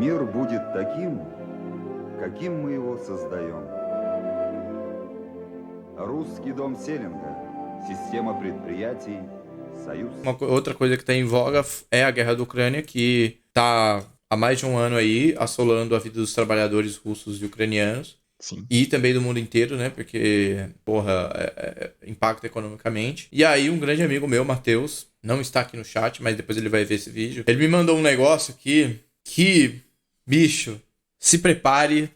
Мир будет таким, каким мы его создаем. Русский дом Селинга, система предприятий, союз. Outra coisa que está em voga é a guerra da Ucrânia, que está há mais de um ano aí assolando a vida dos trabalhadores russos e ucranianos. Sim. E também do mundo inteiro, né? Porque, impacta economicamente. E aí, um grande amigo meu, Matheus, não está aqui no chat, mas depois ele vai ver esse vídeo. Ele me mandou um negócio aqui que, bicho, se prepare.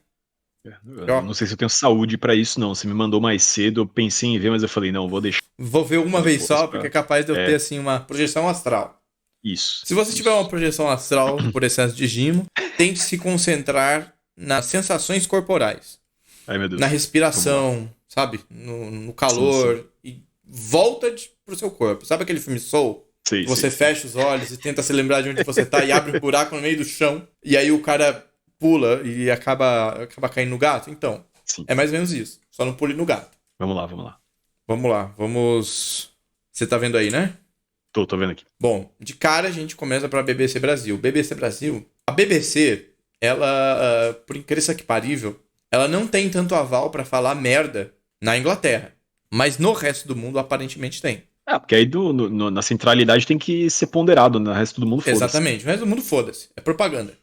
Eu não sei se eu tenho saúde pra isso, não. Você me mandou mais cedo, eu pensei em ver, mas eu falei, não, vou deixar. Vou ver uma vez só, porque é capaz de eu ter, assim, uma projeção astral. Isso. Se você tiver uma projeção astral por excesso de gimo, tente se concentrar nas sensações corporais. Ai, meu Deus. Na respiração, sabe? No calor. Sim. E volta pro seu corpo. Sabe aquele filme Soul? Sim, Você fecha os olhos e tenta se lembrar de onde você tá e abre um buraco no meio do chão. E aí o cara pula e acaba caindo no gato. Então, Sim. é mais ou menos isso. Só não pule no gato. Vamos lá. Vamos lá. Você tá vendo aí, né? Tô vendo aqui. Bom, de cara a gente começa pra BBC Brasil. BBC Brasil, a BBC, ela, por incrível que parível, ela não tem tanto aval pra falar merda na Inglaterra. Mas no resto do mundo, aparentemente tem. Porque aí na centralidade tem que ser ponderado, no resto do mundo foda-se. Exatamente, no resto do mundo foda-se. É propaganda.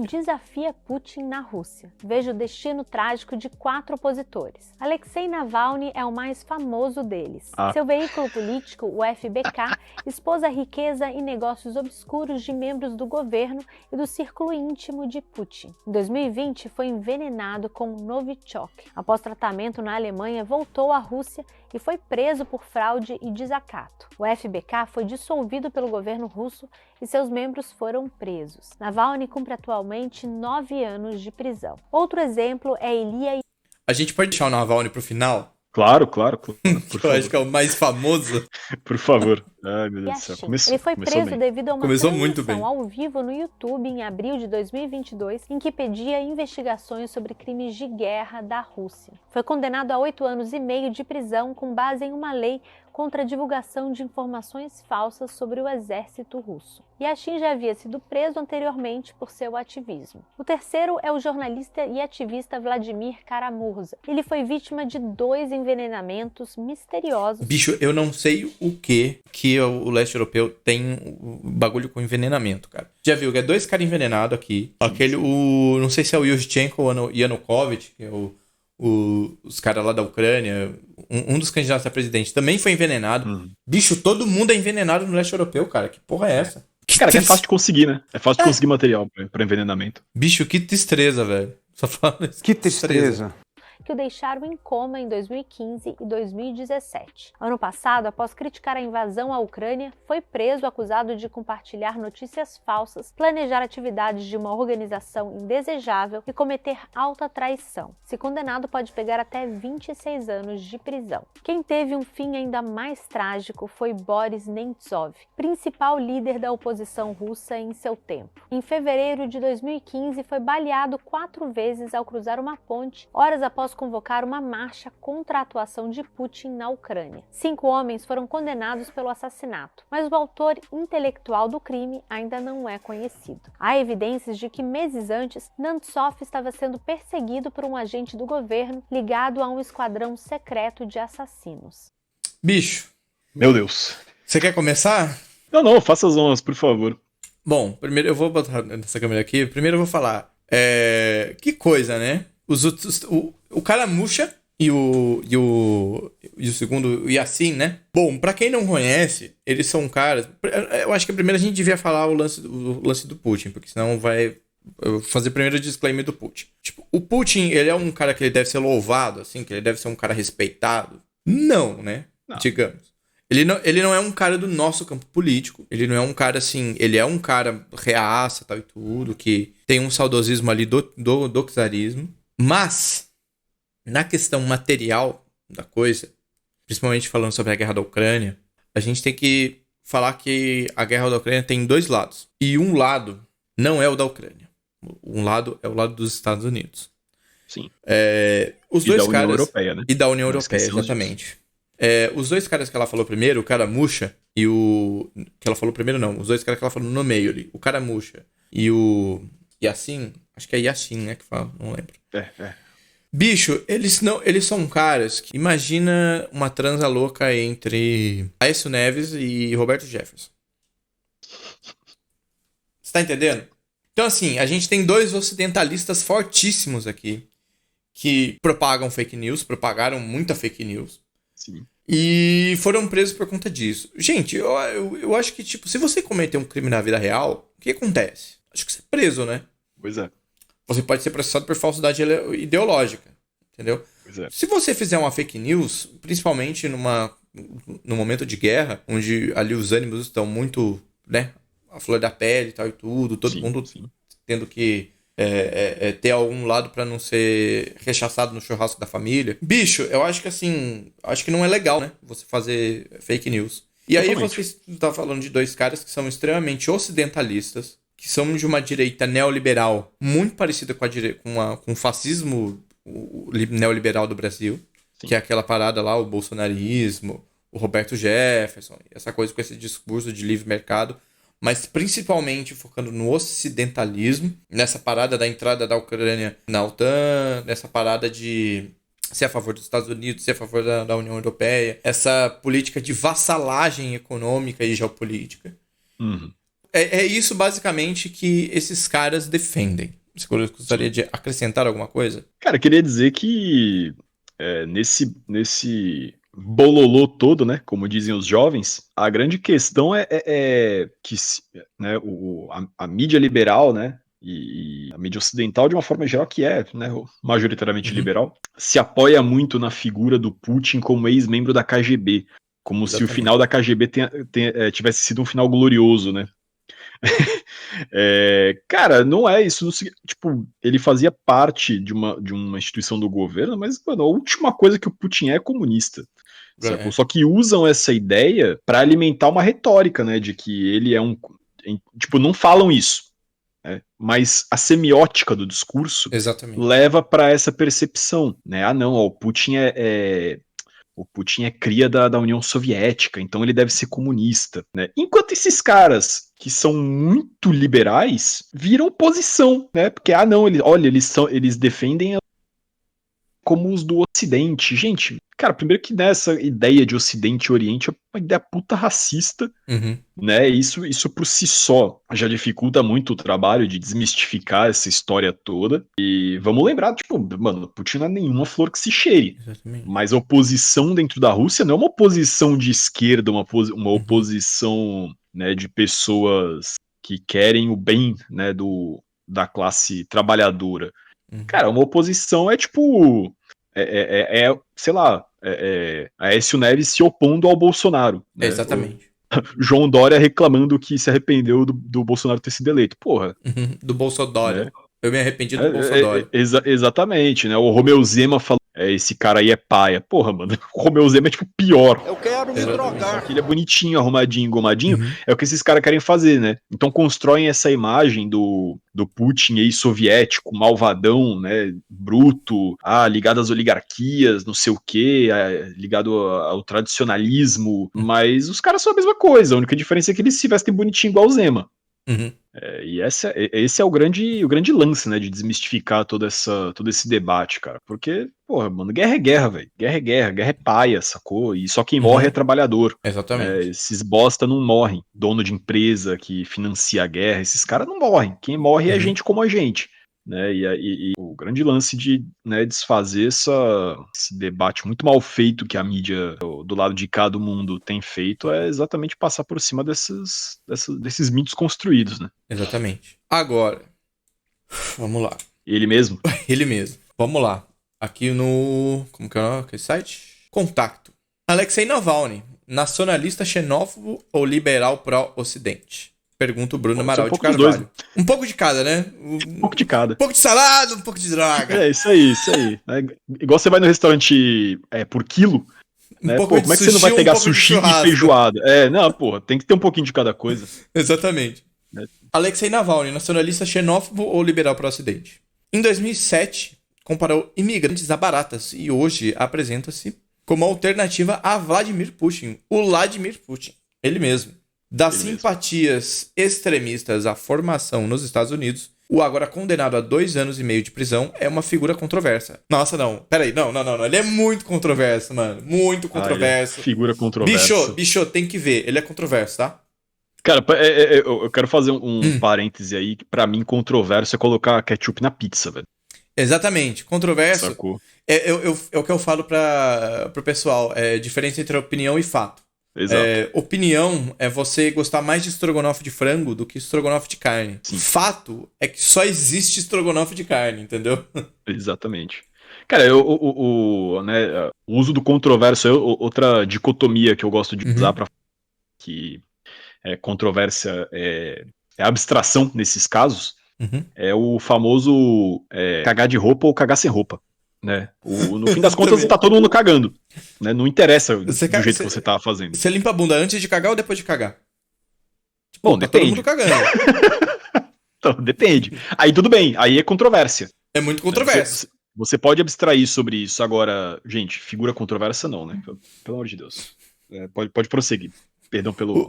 Desafia Putin na Rússia. Veja o destino trágico de 4 opositores. Alexei Navalny é o mais famoso deles. Seu veículo político, o FBK, expôs a riqueza e negócios obscuros de membros do governo e do círculo íntimo de Putin. Em 2020, foi envenenado com Novichok. Após tratamento na Alemanha, voltou à Rússia e foi preso por fraude e desacato. O FBK foi dissolvido pelo governo russo e seus membros foram presos. Navalny cumpre atualmente 9 anos de prisão. Outro exemplo é Ilya... A gente pode deixar o Navalny pro final? Claro. Que eu acho que é o mais famoso. Por favor. Ai, meu Deus do céu. Ele foi preso devido a uma transmissão ao vivo no YouTube em abril de 2022, em que pedia investigações sobre crimes de guerra da Rússia. Foi condenado a 8 anos e meio de prisão com base em uma lei contra a divulgação de informações falsas sobre o exército russo. Yashin já havia sido preso anteriormente por seu ativismo. O terceiro é o jornalista e ativista Vladimir Kara-Murza. Ele foi vítima de 2 envenenamentos misteriosos. Bicho, eu não sei o que o leste europeu tem bagulho com envenenamento, cara. Já viu que é 2 caras envenenados aqui. Não sei se é o Yushchenko ou o Yanukovych, que é os caras lá da Ucrânia, um dos candidatos a presidente, também foi envenenado. Bicho, todo mundo é envenenado no leste europeu, cara. Que porra é essa? Cara, que é fácil de conseguir, né? É fácil de conseguir material pra envenenamento. Bicho, que tristeza, velho. Só fala isso. Que tristeza. Que o deixaram em coma em 2015 e 2017. Ano passado, após criticar a invasão à Ucrânia, foi preso acusado de compartilhar notícias falsas, planejar atividades de uma organização indesejável e cometer alta traição. Se condenado, pode pegar até 26 anos de prisão. Quem teve um fim ainda mais trágico foi Boris Nemtsov, principal líder da oposição russa em seu tempo. Em fevereiro de 2015, foi baleado 4 vezes ao cruzar uma ponte, horas após convocar uma marcha contra a atuação de Putin na Ucrânia. 5 homens foram condenados pelo assassinato, mas o autor intelectual do crime ainda não é conhecido. Há evidências de que meses antes, Nemtsov estava sendo perseguido por um agente do governo ligado a um esquadrão secreto de assassinos. Bicho. Meu Deus. Você quer começar? Não, faça as honras, por favor. Bom, primeiro eu vou botar nessa câmera aqui. Primeiro eu vou falar. Que coisa, né? O Kara-Murza e o segundo, o Yassin, né? Bom, pra quem não conhece, eles são caras... Eu acho que primeiro a gente devia falar o lance do Putin, porque senão vai... Eu vou fazer primeiro o disclaimer do Putin. Tipo, o Putin, ele é um cara que ele deve ser louvado, assim, que ele deve ser um cara respeitado. Não, né? Não. Digamos. Ele não é um cara do nosso campo político. Ele não é um cara, assim... Ele é um cara reaça, tal e tudo, que tem um saudosismo ali do czarismo. Mas, na questão material da coisa, principalmente falando sobre a guerra da Ucrânia, a gente tem que falar que a guerra da Ucrânia tem 2 lados. E um lado não é o da Ucrânia. Um lado é o lado dos Estados Unidos. Sim. Os dois caras... da União Europeia, né? E da União Europeia, exatamente. Os 2 caras que ela falou primeiro, o Kara-Murza e o... Que ela falou primeiro não, os 2 caras que ela falou no meio ali. O Kara-Murza e o Yassin, acho que é Yassin, né, que fala, não lembro. É. Bicho, eles são caras que... Imagina uma transa louca entre Aécio Neves e Roberto Jefferson. Você tá entendendo? Então, assim, a gente tem 2 ocidentalistas fortíssimos aqui que propagaram muita fake news. Sim. E foram presos por conta disso. Gente, eu acho que, tipo, se você cometer um crime na vida real, o que acontece? Acho que você é preso, né? Pois é. Você pode ser processado por falsidade ideológica, entendeu? Pois é. Se você fizer uma fake news, principalmente num momento de guerra, onde ali os ânimos estão muito, né, a flor da pele e tal e tudo, todo mundo tendo que ter algum lado pra não ser rechaçado no churrasco da família. Bicho, eu acho que assim, acho que não é legal, né, você fazer fake news. E aí você está falando de 2 caras que são extremamente ocidentalistas, que são de uma direita neoliberal muito parecida com o fascismo neoliberal do Brasil, que é aquela parada lá, o bolsonarismo, o Roberto Jefferson, essa coisa com esse discurso de livre mercado, mas principalmente focando no ocidentalismo, nessa parada da entrada da Ucrânia na OTAN, nessa parada de ser a favor dos Estados Unidos, ser a favor da União Europeia, essa política de vassalagem econômica e geopolítica. Uhum. É isso basicamente que esses caras defendem. Você gostaria de acrescentar alguma coisa? Cara, eu queria dizer que nesse bololô todo, né, como dizem os jovens, a grande questão é que né, a mídia liberal, né, e a mídia ocidental, de uma forma geral, que é, né, majoritariamente liberal, se apoia muito na figura do Putin como ex-membro da KGB, como se o final da KGB tivesse sido um final glorioso, né? Cara, não é isso. Não, tipo, ele fazia parte de uma instituição do governo, mas, mano, a última coisa que o Putin é comunista. Sacou? Só que usam essa ideia para alimentar uma retórica, né? De que ele é um. Tipo, não falam isso. Né, mas a semiótica do discurso leva para essa percepção, né? Ah, não, ó, o Putin o Putin é cria da União Soviética, então ele deve ser comunista, né? Enquanto esses caras que são muito liberais viram oposição, né? Porque, não, eles defendem como os do Ocidente. Gente, cara, primeiro que nessa ideia de Ocidente e Oriente é uma ideia puta racista, né? Isso por si só já dificulta muito o trabalho de desmistificar essa história toda. E vamos lembrar, tipo, mano, Putin não é nenhuma flor que se cheire. Exatamente. Mas a oposição dentro da Rússia não é uma oposição de esquerda, uma oposição, né, de pessoas que querem o bem, né, da classe trabalhadora. Cara, uma oposição tipo, sei lá, Aécio Neves se opondo ao Bolsonaro. Né? Exatamente. João Dória reclamando que se arrependeu do Bolsonaro ter sido eleito. Porra. Do Bolsonaro. Né? Eu me arrependi do Bolsonaro. Exatamente, né? O Romeu Zema falou, esse cara aí é paia. Porra, mano, o Romeu Zema é tipo pior. Eu quero me drogar. Ele é bonitinho, arrumadinho, engomadinho. É o que esses caras querem fazer, né? Então constroem essa imagem do Putin ex-soviético, malvadão, né? Bruto, ligado às oligarquias, não sei o quê, ligado ao tradicionalismo. Mas os caras são a mesma coisa. A única diferença é que eles se vestem bonitinho igual o Zema. E esse é o grande lance, né, de desmistificar todo esse debate, cara, porque, porra, mano, guerra é guerra, velho, guerra é paia, sacou? E só quem morre é trabalhador. Exatamente. Esses bosta não morrem, dono de empresa que financia a guerra, esses caras não morrem, quem morre é gente como a gente. Né, e o grande lance de, né, desfazer esse debate muito mal feito que a mídia do lado de cá do mundo tem feito é exatamente passar por cima desses mitos construídos, né? Exatamente. Agora, vamos lá. Ele mesmo? Ele mesmo. Vamos lá. Aqui no... Como que é aquele site? Contato. Alexei Navalny, nacionalista xenófobo ou liberal pró-ocidente? Pergunta o Bruno Amaral de Carvalho. Um pouco de cada, né? Um pouco de cada. Um pouco de salada, um pouco de droga. Isso aí. Igual você vai no restaurante por quilo, né? Pô, como é que você não vai pegar sushi e feijoada? Não, porra, tem que ter um pouquinho de cada coisa. Exatamente. Alexei Navalny, nacionalista xenófobo ou liberal pró-ocidente? Em 2007, comparou imigrantes a baratas e hoje apresenta-se como alternativa a Vladimir Putin. O Vladimir Putin, ele mesmo. Das simpatias extremistas à formação nos Estados Unidos o agora condenado a 2 anos e meio de prisão é uma figura controversa. Nossa, não. Peraí, não. Ele é muito controverso, mano. Muito controverso. Figura controversa. Bicho, tem que ver. Ele é controverso, tá? Cara, eu quero fazer um parêntese aí, que pra mim controverso é colocar ketchup na pizza, velho. Exatamente. Controverso. Sacou? É o que eu falo pro pessoal. É a diferença entre opinião e fato. Exato. Opinião é você gostar mais de estrogonofe de frango do que estrogonofe de carne. Sim. Fato é que só existe estrogonofe de carne, entendeu? Exatamente. Cara, o uso do controverso é outra dicotomia que eu gosto de usar pra que controvérsia é abstração nesses casos. É o famoso cagar de roupa ou cagar sem roupa. Né? No fim das contas, tá todo mundo cagando. Né? Não interessa do jeito que você tá fazendo. Você limpa a bunda antes de cagar ou depois de cagar? Bom, tá depende. todo mundo cagando. Então, depende. Aí tudo bem, aí é controvérsia. É muito controverso. Você pode abstrair sobre isso. Agora, gente, figura controversa não, né? Pelo amor de Deus. Pode prosseguir. Perdão pelo...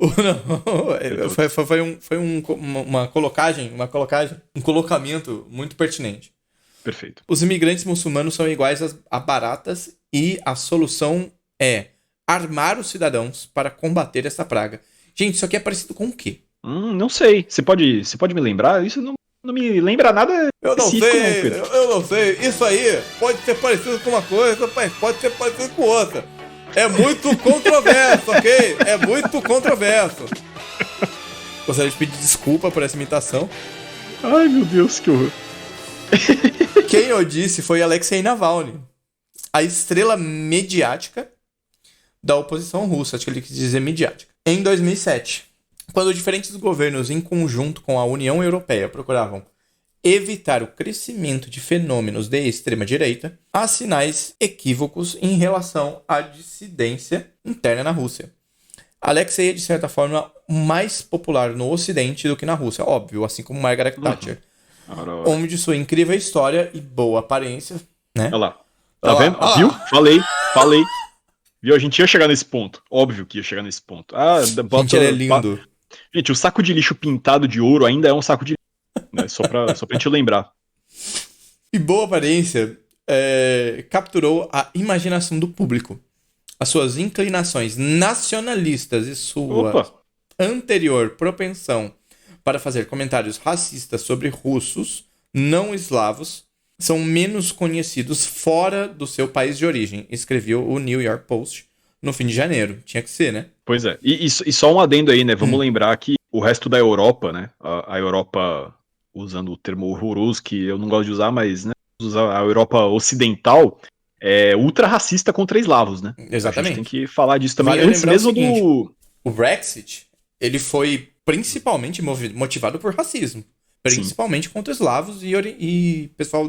Foi uma colocagem, um colocamento muito pertinente. Perfeito. Os imigrantes muçulmanos são iguais a baratas e a solução é armar os cidadãos para combater essa praga. Gente, isso aqui é parecido com o quê? Não sei. Você pode me lembrar? Isso não me lembra nada eu não específico, sei, Pedro. eu não sei. Isso aí pode ser parecido com uma coisa, pode ser parecido com outra. É muito controverso, ok? É muito controverso. Gostaria de pedir desculpa por essa imitação. Ai, meu Deus, que horror. Quem eu disse foi Alexei Navalny, a estrela mediática da oposição russa, acho que ele quis dizer midiática. Em 2007, quando diferentes governos em conjunto com a União Europeia procuravam evitar o crescimento de fenômenos de extrema-direita, há sinais equívocos em relação à dissidência interna na Rússia. Alexei é, de certa forma, mais popular no Ocidente do que na Rússia, óbvio, assim como Margaret Thatcher. Homem de sua incrível história e boa aparência, né? Olha lá. Tá vendo? Viu? Falei. Viu? A gente ia chegar nesse ponto. Óbvio que ia chegar nesse ponto. Gente, ele é lindo. Gente, o saco de lixo pintado de ouro ainda é um saco de lixo. Né? Só pra gente lembrar. E boa aparência capturou a imaginação do público. As suas inclinações nacionalistas e sua anterior propensão para fazer comentários racistas sobre russos não eslavos são menos conhecidos fora do seu país de origem, escreveu o New York Post no fim de janeiro. Tinha que ser, né? Pois é. E só um adendo aí, né? Vamos lembrar que o resto da Europa, né? A Europa, usando o termo horroroso, que eu não gosto de usar, mas né, a Europa ocidental é ultra racista contra eslavos, né? Exatamente. A gente tem que falar disso também. Vale antes mesmo seguinte, do... O Brexit, ele foi principalmente motivado por racismo. Principalmente contra eslavos e pessoal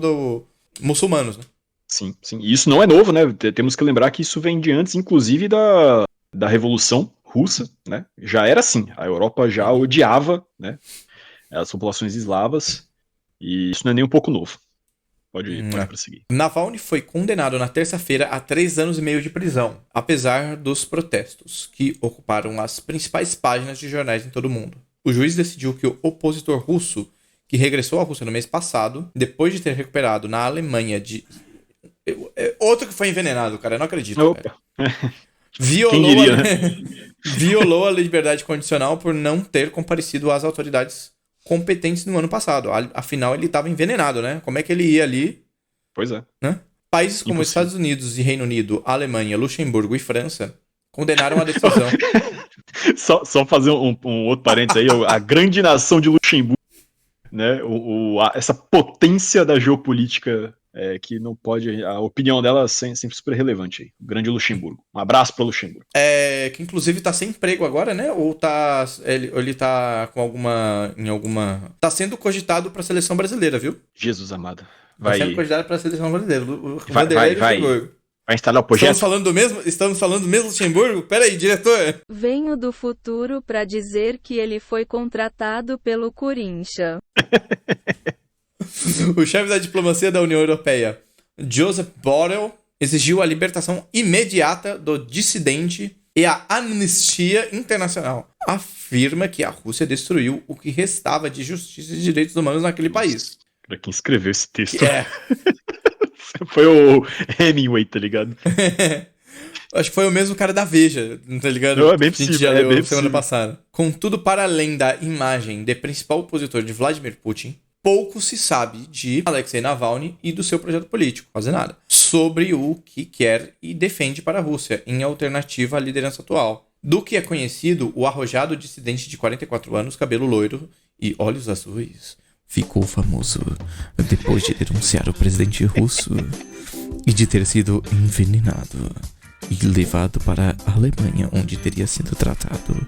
muçulmanos, né? Sim. E isso não é novo, né? Temos que lembrar que isso vem de antes, inclusive, da Revolução Russa, né? Já era assim. A Europa já odiava, né, as populações eslavas. E isso não é nem um pouco novo. Pode prosseguir. Navalny foi condenado na terça-feira a 3 anos e meio de prisão, apesar dos protestos, que ocuparam as principais páginas de jornais em todo o mundo. O juiz decidiu que o opositor russo, que regressou à Rússia no mês passado, depois de ter recuperado na Alemanha de... Outro que foi envenenado, cara, eu não acredito. Violou a liberdade condicional por não ter comparecido às autoridades competentes no ano passado. Afinal, ele estava envenenado, né? Como é que ele ia ali? Pois é. Né? Países como Estados Unidos e Reino Unido, Alemanha, Luxemburgo e França condenaram a decisão. Só fazer um outro parênteses aí, a grande nação de Luxemburgo, né? Essa potência da geopolítica que não pode. A opinião dela é sempre super relevante aí. O grande Luxemburgo. Um abraço para Luxemburgo. Que inclusive tá sem emprego agora, né? Ou ele tá com alguma. Tá sendo cogitado pra seleção brasileira, viu? Jesus amado. Tá sendo cogitado pra seleção brasileira. Vai instalar o projeto? Estamos falando do mesmo Luxemburgo? Pera aí, diretor. Venho do futuro pra dizer que ele foi contratado pelo Corinthians. O chefe da diplomacia da União Europeia, Joseph Borrell, exigiu a libertação imediata do dissidente e a Anistia Internacional afirma que a Rússia destruiu o que restava de justiça e direitos humanos naquele país. Pra quem escreveu esse texto. É. Foi o Hemingway, tá ligado? Acho que foi o mesmo cara da Veja, tá ligado? Não, é bem A gente possível, já é leu bem semana possível. passada. Contudo, para além da imagem de principal opositor de Vladimir Putin, pouco se sabe de Alexei Navalny e do seu projeto político, quase nada, sobre o que quer e defende para a Rússia, em alternativa à liderança atual. Do que é conhecido, o arrojado dissidente de 44 anos, cabelo loiro e olhos azuis, ficou famoso depois de denunciar o presidente russo e de ter sido envenenado e levado para a Alemanha, onde teria sido tratado.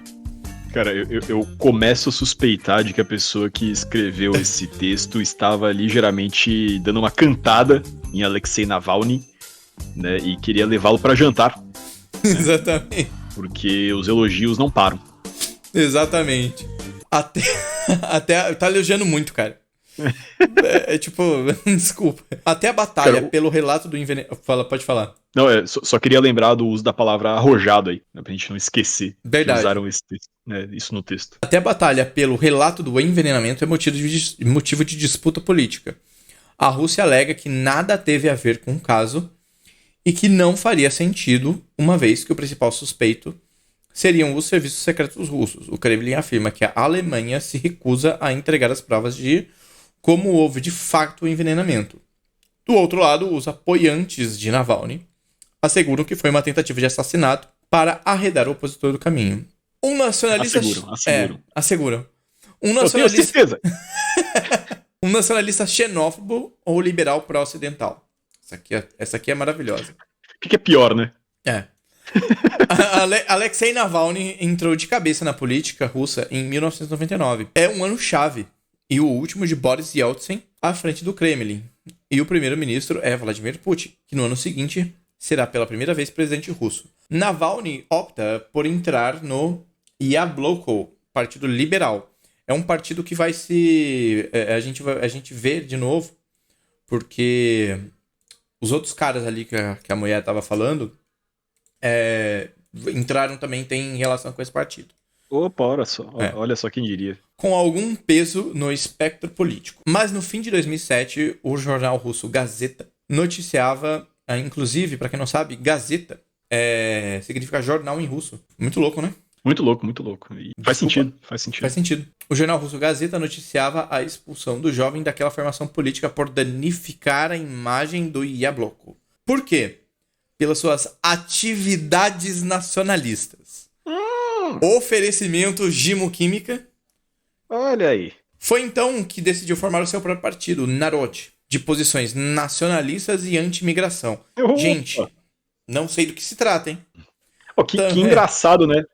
Cara, eu começo a suspeitar de que a pessoa que escreveu esse texto estava ligeiramente dando uma cantada em Alexei Navalny, né, e queria levá-lo para jantar, Exatamente. porque os elogios não param. Exatamente. Até tá elogiando muito, cara. É tipo, desculpa. Até a batalha Cara, pelo relato do envenenamento. Pode falar. Não, só queria lembrar do uso da palavra arrojado aí, né, pra gente não esquecer Verdade. que usaram isso no texto. Até a batalha pelo relato do envenenamento é motivo de disputa política. A Rússia alega que nada teve a ver com o caso e que não faria sentido, uma vez que o principal suspeito seriam os serviços secretos russos. O Kremlin afirma que a Alemanha se recusa a entregar as provas de como houve de fato o envenenamento. Do outro lado, os apoiantes de Navalny asseguram que foi uma tentativa de assassinato para arredar o opositor do caminho. Um nacionalista... Asseguram. Um Eu tenho certeza. Um nacionalista xenófobo ou liberal pró-ocidental. Essa aqui é maravilhosa. O que é pior, né? É. Alexei Navalny entrou de cabeça na política russa em 1999. É um ano-chave. E o último de Boris Yeltsin à frente do Kremlin. E o primeiro-ministro é Vladimir Putin, que no ano seguinte será pela primeira vez presidente russo. Navalny opta por entrar no Yabloko, Partido Liberal. É um partido que vai se... A gente vê de novo, porque os outros caras ali que a mulher estava falando entraram também, tem relação com esse partido. Opa, olha só quem diria. Com algum peso no espectro político. Mas no fim de 2007, o jornal russo Gazeta noticiava, inclusive, para quem não sabe, Gazeta significa jornal em russo. Muito louco, né? Muito louco, muito louco. E faz sentido. O jornal russo Gazeta noticiava a expulsão do jovem daquela formação política por danificar a imagem do Yabloko. Por quê? Pelas suas atividades nacionalistas. Oferecimento Gimo-Química. Olha aí. Foi então que decidiu formar o seu próprio partido, Narod, de posições nacionalistas e anti-imigração. Gente, não sei do que se trata, hein? Que engraçado, né?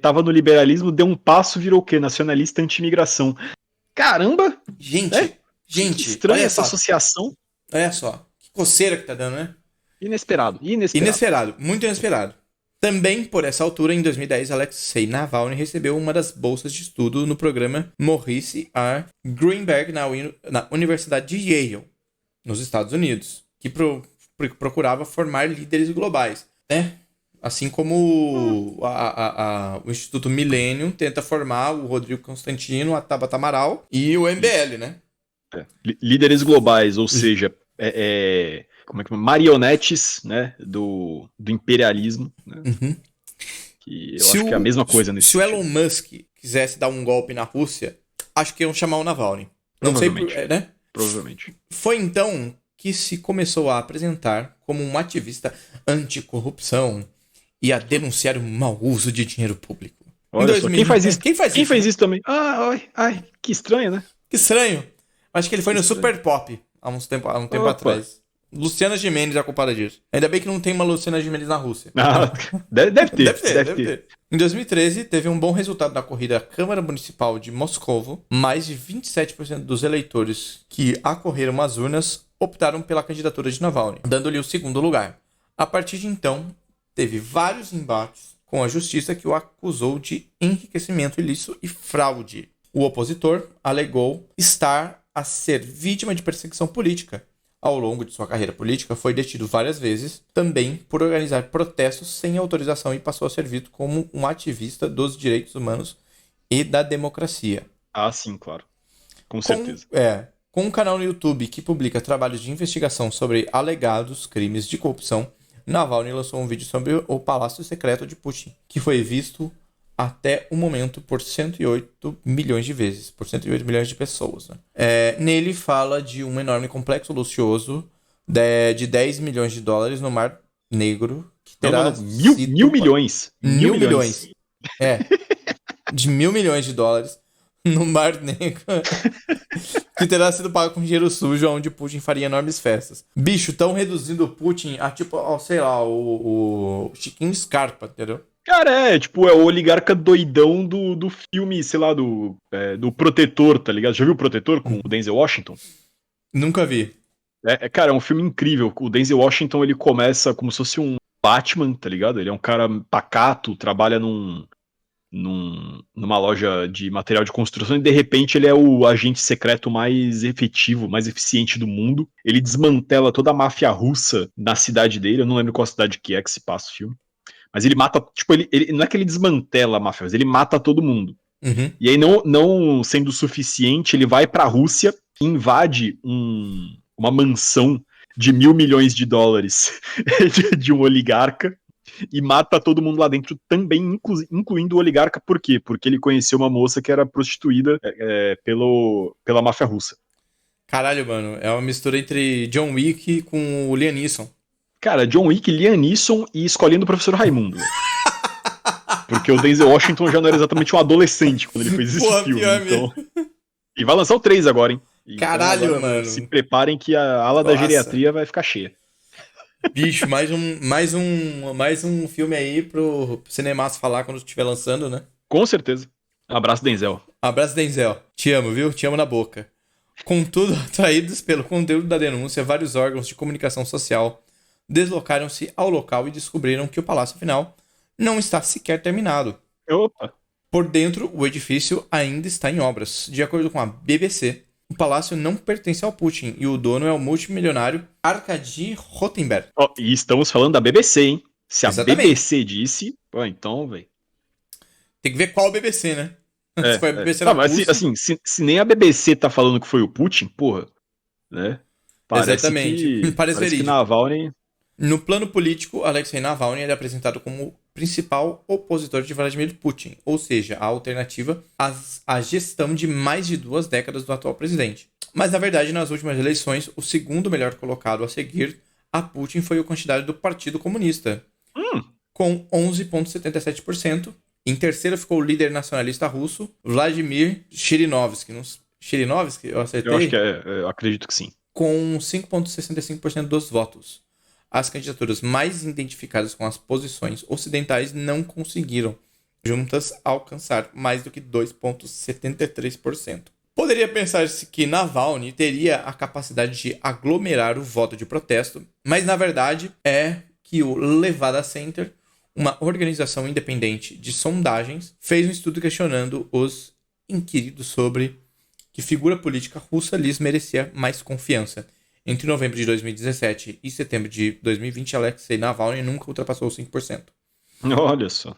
Tava no liberalismo, deu um passo, virou o quê? Nacionalista anti-imigração. Caramba! Gente, que estranha essa associação. Olha só, que coceira que tá dando, né? Inesperado, muito inesperado. Também, por essa altura, em 2010, Alexei Navalny recebeu uma das bolsas de estudo no programa Maurice R. Greenberg na Universidade de Yale, nos Estados Unidos, que procurava formar líderes globais, né? Assim como o Instituto Millennium tenta formar o Rodrigo Constantino, a Tabata Amaral e o MBL, né? Líderes globais, ou seja, como é que marionetes, né, do imperialismo, né? Uhum. Que eu acho que é a mesma coisa nesse sentido. Se o Elon Musk quisesse dar um golpe na Rússia, acho que iam chamar o Navalny. Não sei, né? Provavelmente. Foi então que se começou a apresentar como um ativista anticorrupção e a denunciar o mau uso de dinheiro público. Olha só, quem faz isso? Quem fez isso também? Ai, que estranho, né? Que estranho. Acho que ele foi no Super Pop há um tempo atrás. Luciana Gimenez é a culpada disso. Ainda bem que não tem uma Luciana Gimenez na Rússia. Deve ter. Em 2013, teve um bom resultado na corrida à Câmara Municipal de Moscovo. Mais de 27% dos eleitores que acorreram às urnas optaram pela candidatura de Navalny, dando-lhe o segundo lugar. A partir de então, teve vários embates com a justiça que o acusou de enriquecimento ilícito e fraude. O opositor alegou estar a ser vítima de perseguição política, ao longo de sua carreira política, foi detido várias vezes, também por organizar protestos sem autorização e passou a ser visto como um ativista dos direitos humanos e da democracia. Ah, sim, claro. Com certeza. Com um canal no YouTube que publica trabalhos de investigação sobre alegados crimes de corrupção, Navalny lançou um vídeo sobre o Palácio Secreto de Putin, que foi visto até o momento por 108 milhões de vezes, por 108 milhões de pessoas. Né? Nele fala de um enorme complexo luxuoso de 10 milhões de dólares no Mar Negro, que terá mil milhões. Mil milhões. De 1.000 milhões de dólares no Mar Negro, que terá sido pago com dinheiro sujo, onde Putin faria enormes festas. Bicho, tão reduzindo o Putin a tipo, sei lá, o Chiquinho Scarpa, entendeu? Cara, tipo, é o oligarca doidão do filme, sei lá, do Protetor, tá ligado? Já viu o Protetor com o Denzel Washington? Nunca vi. Cara, é um filme incrível. O Denzel Washington, ele começa como se fosse um Batman, tá ligado? Ele é um cara pacato, trabalha numa loja de material de construção e de repente ele é o agente secreto mais efetivo, mais eficiente do mundo. Ele desmantela toda a máfia russa na cidade dele, eu não lembro qual cidade que se passa o filme. Mas ele mata, tipo, ele não é que ele desmantela a máfia, mas ele mata todo mundo. Uhum. E aí, não sendo suficiente, ele vai pra Rússia e invade uma mansão de 1.000 milhões de dólares de um oligarca e mata todo mundo lá dentro também, incluindo o oligarca. Por quê? Porque ele conheceu uma moça que era prostituída pela máfia russa. Caralho, mano, é uma mistura entre John Wick com o Liam Neeson. Cara, John Wick, Liam Neeson e escolhendo o professor Raimundo. Porque o Denzel Washington já não era exatamente um adolescente quando ele fez esse filme. Então... E vai lançar o 3 agora, hein? Então, caralho, agora, mano. Se preparem que a ala da geriatria vai ficar cheia. Bicho, mais um filme aí pro Cinemaço falar quando estiver lançando, né? Com certeza. Abraço, Denzel. Abraço, Denzel. Te amo, viu? Te amo na boca. Contudo, atraídos pelo conteúdo da denúncia, vários órgãos de comunicação social deslocaram-se ao local e descobriram que o Palácio Final não está sequer terminado. Opa! Por dentro, o edifício ainda está em obras. De acordo com a BBC, o palácio não pertence ao Putin e o dono é o multimilionário Arkady Rotenberg. E estamos falando da BBC, hein? Se a Exatamente. BBC disse, então, velho. Tem que ver qual BBC, né? Se foi a BBC mas assim, se nem a BBC tá falando que foi o Putin, porra, né? Exatamente. Parece que Navalny... No plano político, Alexei Navalny é apresentado como principal opositor de Vladimir Putin, ou seja, a alternativa à gestão de mais de 2 décadas do atual presidente. Mas, na verdade, nas últimas eleições, o segundo melhor colocado a seguir a Putin foi o candidato do Partido Comunista, com 11,77%. Em terceiro ficou o líder nacionalista russo, Vladimir Zhirinovsky. Zhirinovsky, eu acertei? Eu acho que eu acredito que sim. Com 5,65% dos votos. As candidaturas mais identificadas com as posições ocidentais não conseguiram, juntas, alcançar mais do que 2,73%. Poderia pensar-se que Navalny teria a capacidade de aglomerar o voto de protesto, mas na verdade é que o Levada Center, uma organização independente de sondagens, fez um estudo questionando os inquiridos sobre que figura política russa lhes merecia mais confiança. Entre novembro de 2017 e setembro de 2020, Alexei Navalny nunca ultrapassou os 5%. Olha só.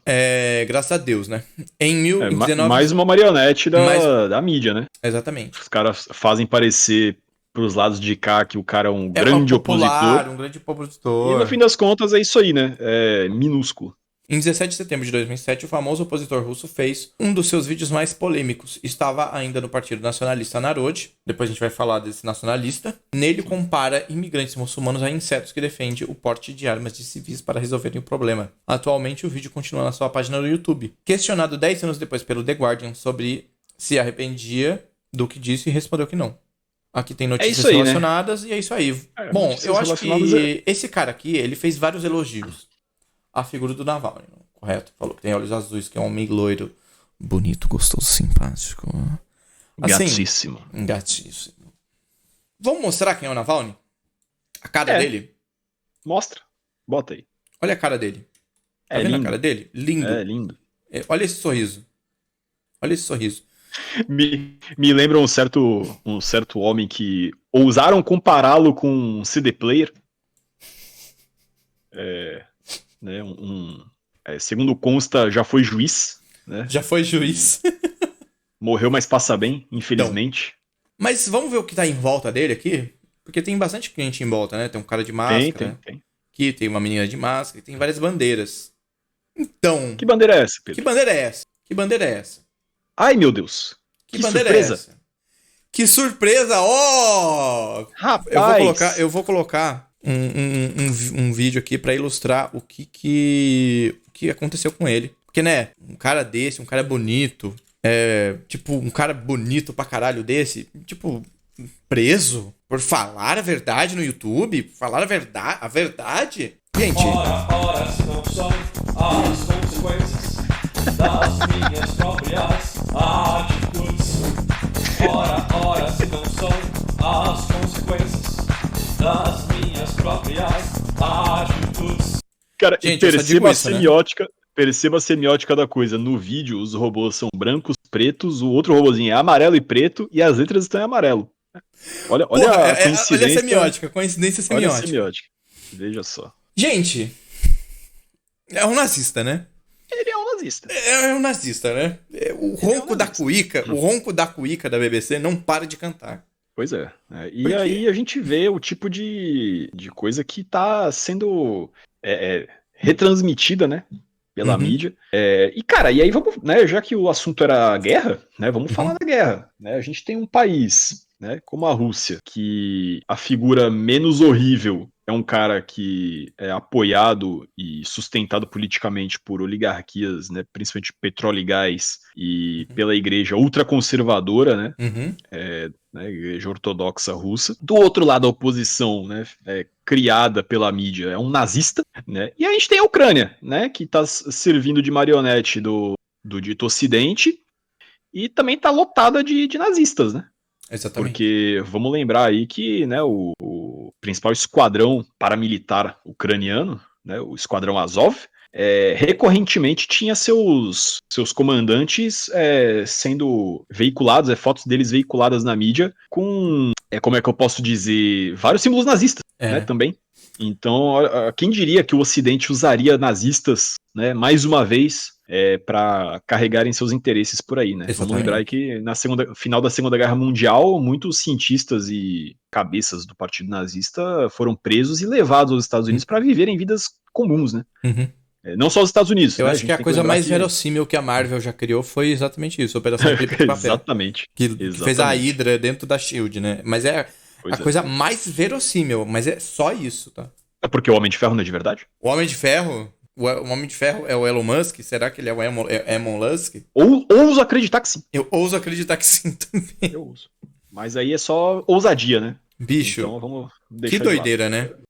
Graças a Deus, né? Em 2019... mais uma marionete da mídia, né? Exatamente. Os caras fazem parecer pros lados de cá que o cara é um grande opositor. Um grande opositor. E no fim das contas é isso aí, né? É minúsculo. Em 17 de setembro de 2007, o famoso opositor russo fez um dos seus vídeos mais polêmicos. Estava ainda no Partido Nacionalista Narod, depois a gente vai falar desse nacionalista. Nele compara imigrantes muçulmanos a insetos que defendem o porte de armas de civis para resolverem o problema. Atualmente, o vídeo continua na sua página no YouTube. Questionado 10 anos depois pelo The Guardian sobre se arrependia do que disse, respondeu que não. Aqui tem notícias relacionadas, né? E é isso aí. Bom, eu acho que esse cara aqui, ele fez vários elogios a figura do Navalny, correto? Falou que tem olhos azuis, que é um homem loiro, bonito, gostoso, simpático. Assim, gatíssimo. Vamos mostrar quem é o Navalny? A cara dele? Mostra. Bota aí. Olha a cara dele. Tá vendo a cara dele? Lindo. É lindo. Olha esse sorriso. Olha esse sorriso. Me lembra um certo homem que ousaram compará-lo com um CD player. Né, segundo consta, já foi juiz, né? Já foi juiz. Morreu, mas passa bem, infelizmente. Mas vamos ver o que tá em volta dele aqui? Porque tem bastante gente em volta, né? Tem um cara de máscara. Tem. Aqui tem uma menina de máscara. Tem várias bandeiras. Então... Que bandeira é essa, Pedro? Que bandeira é essa? Ai, meu Deus. Que Que bandeira surpresa. é essa? Que surpresa! Ó! Rapaz. Eu vou colocar um vídeo aqui pra ilustrar o que aconteceu com ele. Porque, né, um cara desse, um cara bonito, tipo, um cara bonito pra caralho desse, tipo, preso por falar a verdade no YouTube? Falar a verdade? Gente... Ora, se não são as consequências das minhas próprias atitudes. Ora, se não são as consequências das minhas próprias atitudes. Cara, Gente, eu só digo isso, né? Perceba a semiótica da coisa. No vídeo, os robôs são brancos, pretos, o outro robôzinho é amarelo e preto, e as letras estão em amarelo. Olha a coincidência. Olha a semiótica, coincidência semiótica. Olha a semiótica. Veja só. Gente, é um nazista, né? Ele é um nazista. É um nazista, né? O ronco da cuíca da BBC não para de cantar. Pois é. E Por quê? aí a gente vê o tipo de coisa que tá sendo retransmitida, né? Pela mídia. E, cara, e aí vamos, né? Já que o assunto era guerra, né? Vamos falar da guerra. Né? A gente tem um país, né? Como a Rússia, que a figura menos horrível é um cara que é apoiado e sustentado politicamente por oligarquias, né? Principalmente petróleo e gás, e pela igreja ultraconservadora, né? Né, igreja ortodoxa russa. Do outro lado, a oposição, né, criada pela mídia, é um nazista, né? E a gente tem a Ucrânia, né, que está servindo de marionete do dito Ocidente e também está lotada de nazistas, né? Exatamente. Porque vamos lembrar aí que, né, o principal esquadrão paramilitar ucraniano, né, o esquadrão Azov, recorrentemente tinha seus comandantes sendo veiculados, fotos deles veiculadas na mídia com, como é que eu posso dizer, vários símbolos nazistas, né, também. Então, quem diria que o Ocidente usaria nazistas, né, mais uma vez, para carregarem seus interesses por aí, né? Exatamente. Vamos lembrar aí que final da Segunda Guerra Mundial, muitos cientistas e cabeças do Partido Nazista foram presos e levados aos Estados Unidos para viverem vidas comuns, né? Não só os Estados Unidos. Eu né? acho que a coisa mais verossímil que a Marvel já criou foi exatamente isso, Operação Clipe de Papel. Exatamente. Que fez a Hydra dentro da SHIELD, né? Mas coisa mais verossímil, mas é só isso, tá? É porque o Homem de Ferro não é de verdade? O Homem de Ferro é o Elon Musk? Será que ele é o Elon Musk? Ouso acreditar que sim. Eu ouso acreditar que sim também. Eu ouso. Mas aí é só ousadia, né? Bicho, Então vamos deixar que doideira, né?